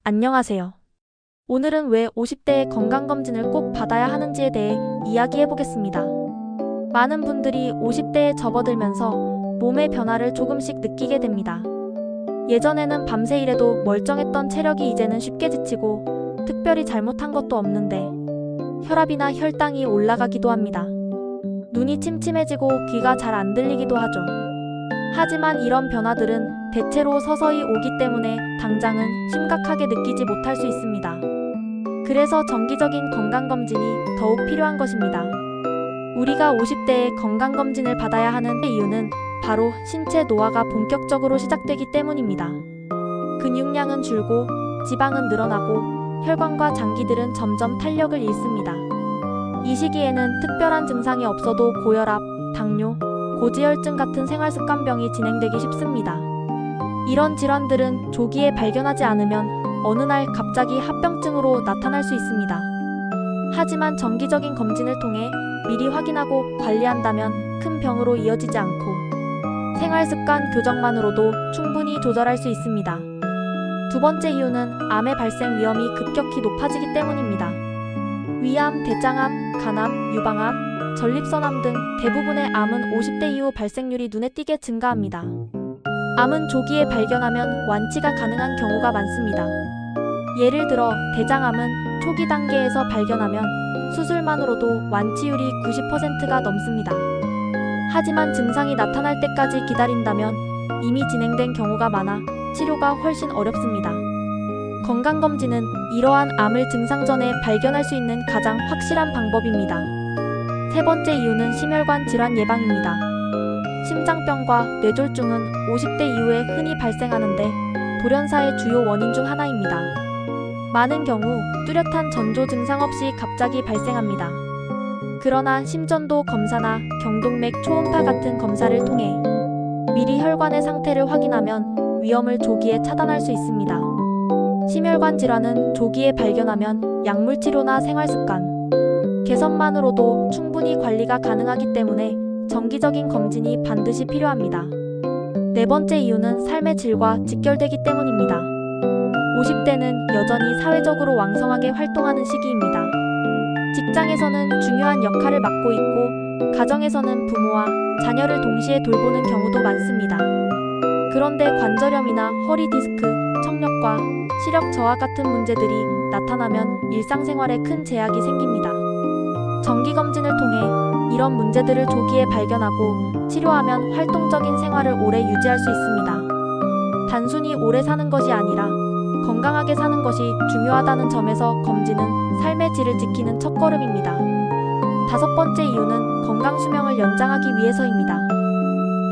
안녕하세요. 오늘은 왜 50대의 건강검진을 꼭 받아야 하는지에 대해 이야기해 보겠습니다. 많은 분들이 50대에 접어들면서 몸의 변화를 조금씩 느끼게 됩니다. 예전에는 밤새 일해도 멀쩡했던 체력이 이제는 쉽게 지치고 특별히 잘못한 것도 없는데 혈압이나 혈당이 올라가기도 합니다. 눈이 침침해지고 귀가 잘 안 들리기도 하죠. 하지만 이런 변화들은 대체로 서서히 오기 때문에 당장은 심각하게 느끼지 못할 수 있습니다. 그래서 정기적인 건강검진이 더욱 필요한 것입니다. 우리가 50대에 건강검진을 받아야 하는 이유는 바로 신체 노화가 본격적으로 시작되기 때문입니다. 근육량은 줄고 지방은 늘어나고 혈관과 장기들은 점점 탄력을 잃습니다. 이 시기에는 특별한 증상이 없어도 고혈압, 당뇨, 고지혈증 같은 생활습관병이 진행되기 쉽습니다. 이런 질환들은 조기에 발견하지 않으면 어느 날 갑자기 합병증으로 나타날 수 있습니다. 하지만 정기적인 검진을 통해 미리 확인하고 관리한다면 큰 병으로 이어지지 않고 생활습관 교정만으로도 충분히 조절할 수 있습니다. 두 번째 이유는 암의 발생 위험이 급격히 높아지기 때문입니다. 위암, 대장암, 간암, 유방암, 전립선암 등 대부분의 암은 50대 이후 발생률이 눈에 띄게 증가합니다. 암은 조기에 발견하면 완치가 가능한 경우가 많습니다. 예를 들어 대장암은 초기 단계에서 발견하면 수술만으로도 완치율이 90%가 넘습니다. 하지만 증상이 나타날 때까지 기다린다면 이미 진행된 경우가 많아 치료가 훨씬 어렵습니다. 건강검진은 이러한 암을 증상 전에 발견할 수 있는 가장 확실한 방법입니다. 세 번째 이유는 심혈관 질환 예방입니다. 심장병과 뇌졸중은 50대 이후에 흔히 발생하는데 돌연사의 주요 원인 중 하나입니다. 많은 경우 뚜렷한 전조 증상 없이 갑자기 발생합니다. 그러나 심전도 검사나 경동맥 초음파 같은 검사를 통해 미리 혈관의 상태를 확인하면 위험을 조기에 차단할 수 있습니다. 심혈관 질환은 조기에 발견하면 약물 치료나 생활습관 개선만으로도 충분히 관리가 가능하기 때문에 정기적인 검진이 반드시 필요합니다. 네 번째 이유는 삶의 질과 직결되기 때문입니다. 50대는 여전히 사회적으로 왕성하게 활동하는 시기입니다. 직장에서는 중요한 역할을 맡고 있고 가정에서는 부모와 자녀를 동시에 돌보는 경우도 많습니다. 그런데 관절염이나 허리 디스크, 청력과 시력 저하 같은 문제들이 나타나면 일상생활에 큰 제약이 생깁니다. 정기검진을 통해 이런 문제들을 조기에 발견하고 치료하면 활동적인 생활을 오래 유지할 수 있습니다. 단순히 오래 사는 것이 아니라 건강하게 사는 것이 중요하다는 점에서 검진은 삶의 질을 지키는 첫걸음입니다. 다섯 번째 이유는 건강수명을 연장하기 위해서입니다.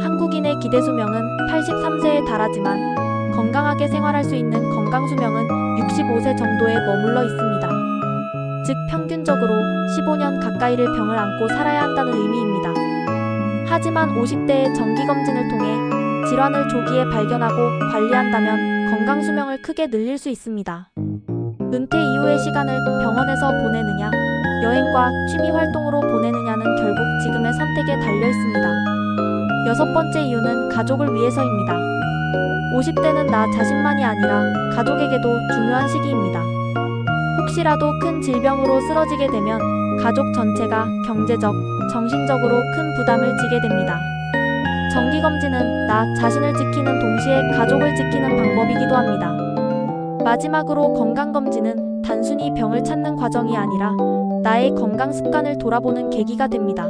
한국인의 기대수명은 83세에 달하지만 건강하게 생활할 수 있는 건강수명은 65세 정도에 머물러 있습니다. 즉 평균적으로 15년 가까이를 병을 안고 살아야 한다는 의미입니다. 하지만 50대의 정기검진을 통해 질환을 조기에 발견하고 관리한다면 건강수명을 크게 늘릴 수 있습니다. 은퇴 이후의 시간을 병원에서 보내느냐, 여행과 취미활동으로 보내느냐는 결국 지금의 선택에 달려 있습니다. 여섯 번째 이유는 가족을 위해서입니다. 50대는 나 자신만이 아니라 가족에게도 중요한 시기입니다. 혹시라도 큰 질병으로 쓰러지게 되면 가족 전체가 경제적, 정신적으로 큰 부담을 지게 됩니다. 정기검진은 나 자신을 지키는 동시에 가족을 지키는 방법이기도 합니다. 마지막으로 건강검진은 단순히 병을 찾는 과정이 아니라 나의 건강 습관을 돌아보는 계기가 됩니다.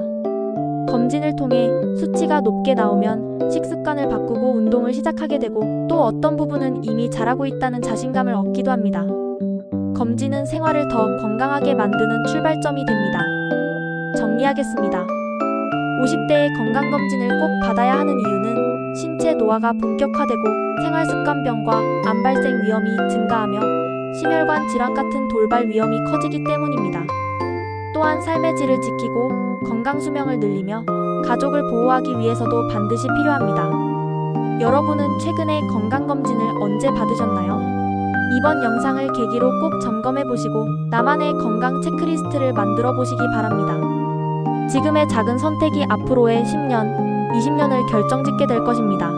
검진을 통해 수치가 높게 나오면 식습관을 바꾸고 운동을 시작하게 되고 또 어떤 부분은 이미 잘하고 있다는 자신감을 얻기도 합니다. 검진은 생활을 더 건강하게 만드는 출발점이 됩니다. 정리하겠습니다. 50대의 건강검진을 꼭 받아야 하는 이유는 신체 노화가 본격화되고 생활습관병과 암 발생 위험이 증가하며 심혈관 질환 같은 돌발 위험이 커지기 때문입니다. 또한 삶의 질을 지키고 건강수명을 늘리며 가족을 보호하기 위해서도 반드시 필요합니다. 여러분은 최근에 건강검진을 언제 받으셨나요? 이번 영상을 계기로 꼭 점검해보시고 나만의 건강 체크리스트를 만들어 보시기 바랍니다. 지금의 작은 선택이 앞으로의 10년, 20년을 결정짓게 될 것입니다.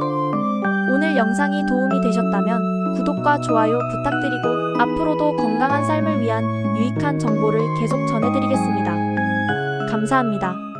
오늘 영상이 도움이 되셨다면 구독과 좋아요 부탁드리고 앞으로도 건강한 삶을 위한 유익한 정보를 계속 전해드리겠습니다. 감사합니다.